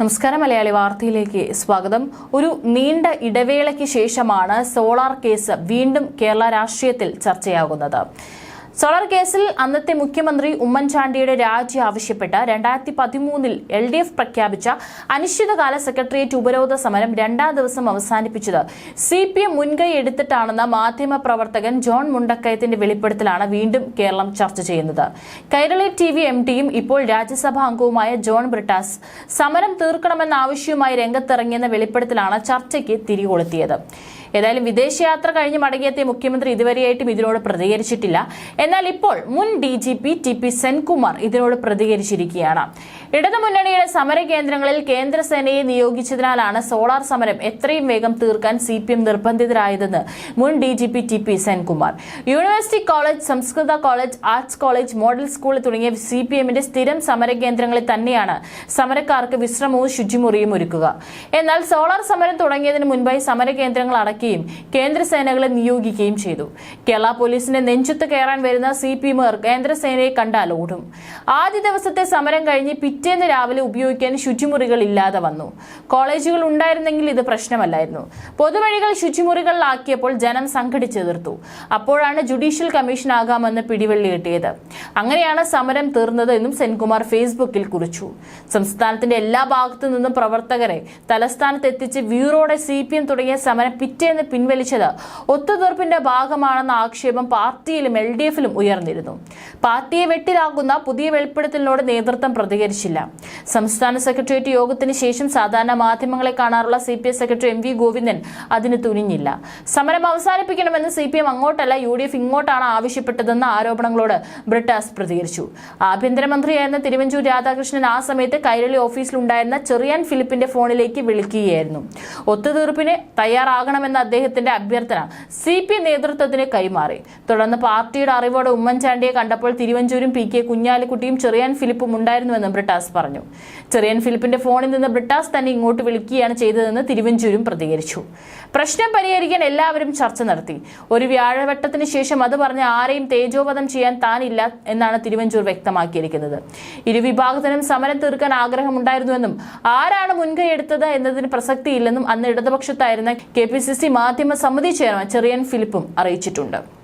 നമസ്കാരം, മലയാളി വാർത്തയിലേക്ക് സ്വാഗതം. ഒരു നീണ്ട ഇടവേളയ്ക്ക് ശേഷമാണ് സോളാർ കേസ് വീണ്ടും കേരള രാഷ്ട്രീയത്തിൽ ചർച്ചയാകുന്നത്. സോളാർ കേസിൽ അന്നത്തെ മുഖ്യമന്ത്രി ഉമ്മൻചാണ്ടിയുടെ രാജി ആവശ്യപ്പെട്ട് 2013 LDF പ്രഖ്യാപിച്ച അനിശ്ചിതകാല സെക്രട്ടേറിയറ്റ് ഉപരോധ സമരം രണ്ടാം ദിവസം അവസാനിപ്പിച്ചത് CPM മുൻകൈ എടുത്തിട്ടാണെന്ന മാധ്യമപ്രവർത്തകൻ ജോൺ മുണ്ടക്കയത്തിന്റെ വെളിപ്പെടുത്തലാണ് വീണ്ടും കേരളം ചർച്ച ചെയ്യുന്നത്. കൈരളി TV MDയും ഇപ്പോൾ രാജ്യസഭാ അംഗവുമായ ജോൺ ബ്രിട്ടാസ് സമരം തീർക്കണമെന്ന ആവശ്യവുമായി രംഗത്തിറങ്ങിയെന്ന വെളിപ്പെടുത്തലാണ് ചർച്ചയ്ക്ക് തിരികൊളുത്തിയത്. ഏതായാലും വിദേശയാത്ര കഴിഞ്ഞ് മടങ്ങിയെത്തിയ മുഖ്യമന്ത്രി ഇതുവരെയായിട്ടും ഇതിനോട് പ്രതികരിച്ചിട്ടില്ല. എന്നാൽ ഇപ്പോൾ മുൻ DGP TP സെൻകുമാർ ഇതിനോട് പ്രതികരിച്ചിരിക്കുകയാണ്. ഇടതുമുന്നണിയുടെ സമര കേന്ദ്രങ്ങളിൽ കേന്ദ്രസേനയെ നിയോഗിച്ചതിനാലാണ് സോളാർ സമരം എത്രയും വേഗം തീർക്കാൻ CPM നിർബന്ധിതരായതെന്ന് മുൻ DGP TP Senkumar. University college, സംസ്കൃത college, arts college, model school തുടങ്ങിയ CPMന്റെ സ്ഥിരം സമര കേന്ദ്രങ്ങളിൽ തന്നെയാണ് സമരക്കാർക്ക് വിശ്രമവും ശുചിമുറിയും ഒരുക്കുക. എന്നാൽ സോളാർ സമരം തുടങ്ങിയതിന് മുൻപായി സമര കേന്ദ്രങ്ങൾ അടയ്ക്കുകയും കേന്ദ്രസേനകളെ നിയോഗിക്കുകയും ചെയ്തു. കേരള പോലീസിന്റെ നെഞ്ചത്ത് കയറാൻ വരുന്ന CPMർ കേന്ദ്രസേനയെ കണ്ടാൽ ഓടും. ആദ്യ ദിവസത്തെ സമരം കഴിഞ്ഞ് പിറ്റേന്ന് രാവിലെ ഉപയോഗിക്കാൻ ശുചിമുറികൾ ഇല്ലാതെ വന്നു. കോളേജുകൾ ഉണ്ടായിരുന്നെങ്കിൽ ഇത് പ്രശ്നമല്ലായിരുന്നു. പൊതുവഴികൾ ശുചിമുറികളിലാക്കിയപ്പോൾ ജനം സംഘടിച്ചെതിർത്തു. അപ്പോഴാണ് ജുഡീഷ്യൽ കമ്മീഷൻ ആകാമെന്ന് പിടിവള്ളി കിട്ടിയത്. അങ്ങനെയാണ് സമരം തീർന്നത് എന്നും സെൻകുമാർ ഫേസ്ബുക്കിൽ കുറിച്ചു. സംസ്ഥാനത്തിന്റെ എല്ലാ ഭാഗത്തു നിന്നും പ്രവർത്തകരെ തലസ്ഥാനത്ത് എത്തിച്ച് വ്യൂറോടെ CPM തുടങ്ങിയ സമരം പിറ്റേന്ന് പിൻവലിച്ചത് ഒത്തുതീർപ്പിന്റെ ഭാഗമാണെന്ന ആക്ഷേപം പാർട്ടിയിലും LDFലും ഉയർന്നിരുന്നു. പാർട്ടിയെ വെട്ടിലാക്കുന്ന പുതിയ വെളിപ്പെടുത്തലിനോട് നേതൃത്വം പ്രതികരിച്ചില്ല. സംസ്ഥാന സെക്രട്ടേറിയറ്റ് യോഗത്തിന് ശേഷം സാധാരണ മാധ്യമങ്ങളെ കാണാറുള്ള CPM സെക്രട്ടറി MV ഗോവിന്ദൻ അതിന് തുനിഞ്ഞില്ല. സമരം അവസാനിപ്പിക്കണമെന്ന് CPM അങ്ങോട്ടല്ല UDF ഇങ്ങോട്ടാണ് ആവശ്യപ്പെട്ടതെന്ന ആരോപണങ്ങളോട് ബ്രിട്ടാസ് പ്രതികരിച്ചു. ആഭ്യന്തരമന്ത്രിയായിരുന്ന തിരുവഞ്ചൂർ രാധാകൃഷ്ണൻ ആ സമയത്ത് കൈരളി ഓഫീസിലുണ്ടായിരുന്ന ചെറിയാൻ ഫിലിപ്പിന്റെ ഫോണിലേക്ക് വിളിക്കുകയായിരുന്നു. ഒത്തുതീർപ്പിന് തയ്യാറാകണമെന്ന അദ്ദേഹത്തിന്റെ അഭ്യർത്ഥന CPM നേതൃത്വത്തിന് കൈമാറി. തുടർന്ന് പാർട്ടിയുടെ അറിവോടെ ഉമ്മൻചാണ്ടിയെ കണ്ടപ്പോൾ തിരുവഞ്ചൂരും PK കുഞ്ഞാലിക്കുട്ടിയും ചെറിയാൻ ഫിലിപ്പും ഉണ്ടായിരുന്നുവെന്ന് ബ്രിട്ടാസ് പറഞ്ഞു. ചെറിയാൻ ഫിലിപ്പിന്റെ ഫോണിൽ നിന്ന് ബ്രിട്ടാസ് തന്നെ ഇങ്ങോട്ട് വിളിക്കുകയാണ് ചെയ്തതെന്ന് തിരുവഞ്ചൂരും പ്രതികരിച്ചു. പ്രശ്നം പരിഹരിക്കാൻ എല്ലാവരും ചർച്ച നടത്തി. ഒരു വ്യാഴവട്ടത്തിന് ശേഷം അത് പറഞ്ഞ് ആരെയും തേജോവധം ചെയ്യാൻ താനില്ല എന്നാണ് തിരുവഞ്ചൂർ വ്യക്തമാക്കിയിരിക്കുന്നത്. ഇരുവിഭാഗത്തിനും സമരം തീർക്കാൻ ആഗ്രഹമുണ്ടായിരുന്നുവെന്നും ആരാണ് മുൻകൈ എടുത്തത് എന്നതിന് പ്രസക്തിയില്ലെന്നും അന്ന് ഇടതുപക്ഷത്തായിരുന്ന KPCC മാധ്യമ സമിതി ചെയർമാൻ ചെറിയാൻ ഫിലിപ്പും അറിയിച്ചിട്ടുണ്ട്.